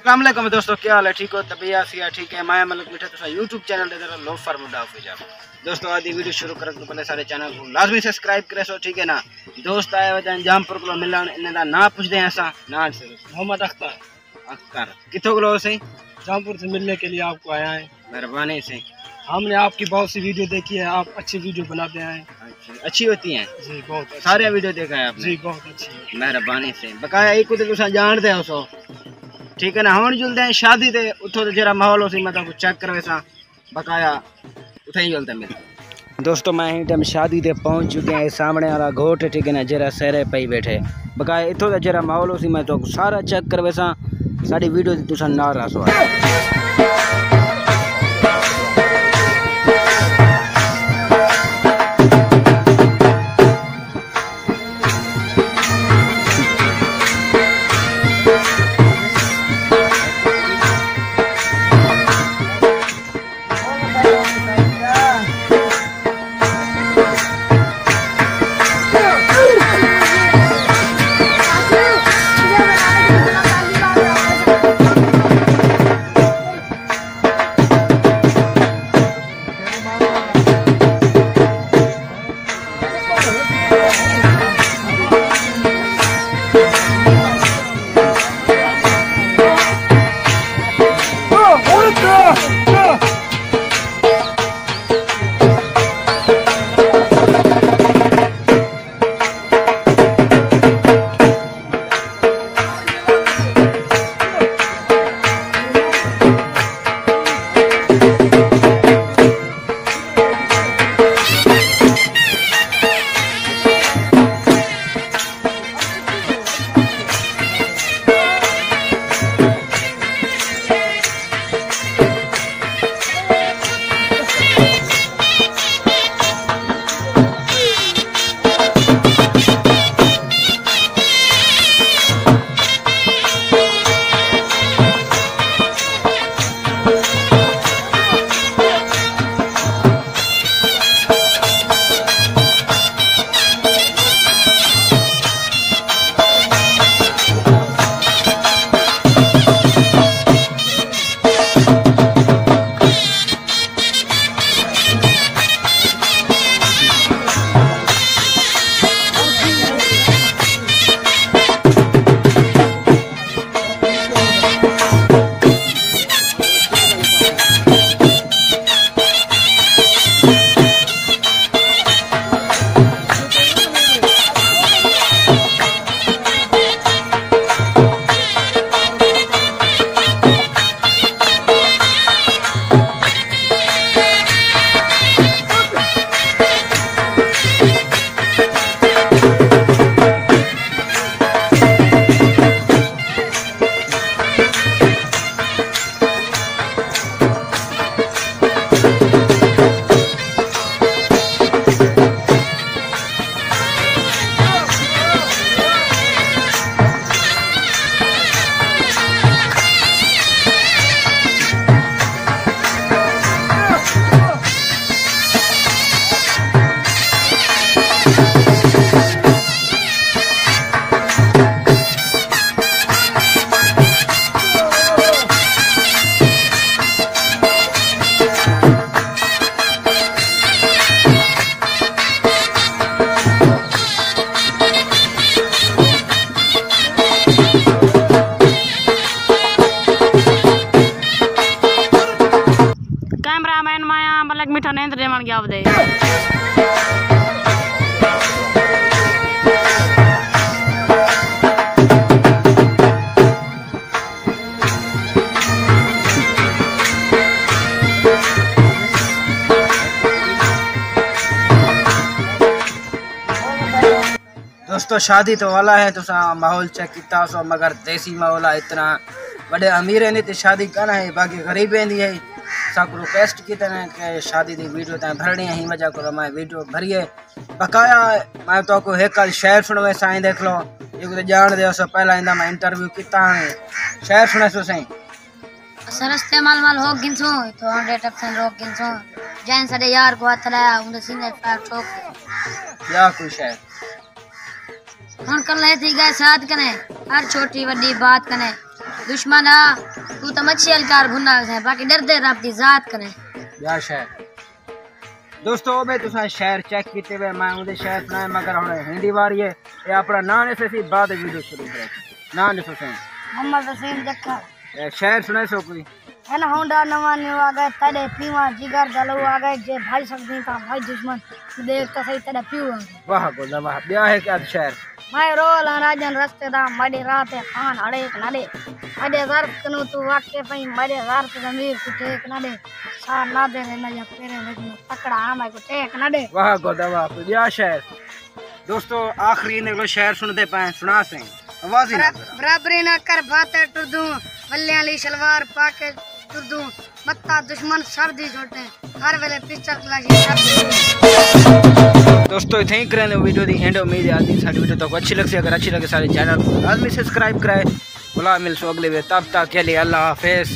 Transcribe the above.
अस्सलाम वालेकुम दोस्तों, क्या हाल है? ठीक हो? तबीयत सिया ठीक है? मैं मलक मिठा तो यूट्यूब चैनल दे लो फॉर्मूला ऑफिशियल। दोस्तों आदि वीडियो शुरू करने तो पहले सारे चैनल को लाजमी सब्सक्राइब करे सो, ठीक है ना। दोस्त आए वजह जामपुर को मिलन इनका ना पूछते हैं ऐसा ना से मोहम्मद अख्तर कितों को से जामपुर से मिलने के लिए आपको आया है। मेहरबानी से हमने आपकी बहुत सी वीडियो देखी है, आप अच्छी वीडियो बनाते हैं। अच्छी होती हैं जी, बहुत सारे वीडियो देखा है आपने? जी बहुत अच्छी। मेहरबानी से बकाया एक को तुसा जानते हो सो, ठीक है ना। हम जुलते हैं शादी ते उठो तो जरा माहौल हो सी मतलब चेक करवे सा बकाया उठे ही जुलते मिल। दोस्तों मैं ही टाइम शादी ते पहुंच चुके हैं। सामने वाला घोट ठीक है ना जरा सहरे पई बैठे बकाया इथो तो जरा माहौल हो सी मैं तो सारा चेक करवे सा सारी वीडियो तुसा ना रसो। मलक मिठा नहीं तो मन गया दे। दोस्तों शादी तो वाला है तो माहौल चेक किया सो मगर देसी माहौल है। इतना बड़े अमीर है नहीं शादी करना है, बाकी गरीब है सबको रिक्वेस्ट की तरह कि शादी की वीडियो तक भरनी है। वजह को मैं वीडियो भरिए बकाया मैं तो को एक शेर सुनवे साईं देख लो ये तो जान दे सो पहला इंदा मैं इंटरव्यू किता है शेर सुने सो साईं सरस्ते माल माल हो गिनसो तो 100% रोक गिनसो जैन साडे यार को हाथ लाया उन सिंगल फायर ठोक या कोई शेर हुन कर ले थी गए साथ कने हर छोटी बड़ी बात कने दुश्मन आ तू तो मच्छी अलकार भुना है बाकी डरते रब दी जात करे या शहर दोस्तों मैं तुसा शहर चेक कीते वे मैं उदे शहर सुनाए मगर हुन हिंदी वारी है ये अपना नाम से सी बाद वीडियो शुरू करे नाम ने सुन मोहम्मद हसीन जक्का शहर सुनाए सो कोई है ना होंडा नवा न्यू आ गए तड़े पीवा जिगर जलो आ गए जे भाई सकती था भाई दुश्मन देख तो सही तड़े पीवा वाह बोला वाह ब्याह है क्या शहर मैं रोल राजन रस्ते दा मडे रात है खान अड़े नडे मडे जर कनु तू वाक्य पई मडे जर जमीर को टेक नडे सा ना दे ना या तेरे में तकड़ा आमा को टेक नडे वाह गोदा वाह ब्याह शहर दोस्तों आखिरी ने लो शहर सुनते पाए सुना से आवाज ही बराबरी ना कर बातें टुरदू बल्ले वाली सलवार पाके टुरदू मत्ता दुश्मन सर्दी छोटे हर वेले पिक्चर लगी दोस्तों इतने ही करें वीडियो दी एंड उम्मीद है आज सारी वीडियो तो अच्छी लगी अगर अच्छी लगे सारे चैनल को लाजमी सब्सक्राइब कराए बुला मिल सो अगले वे तब तक के लिए अल्लाह हाफिज।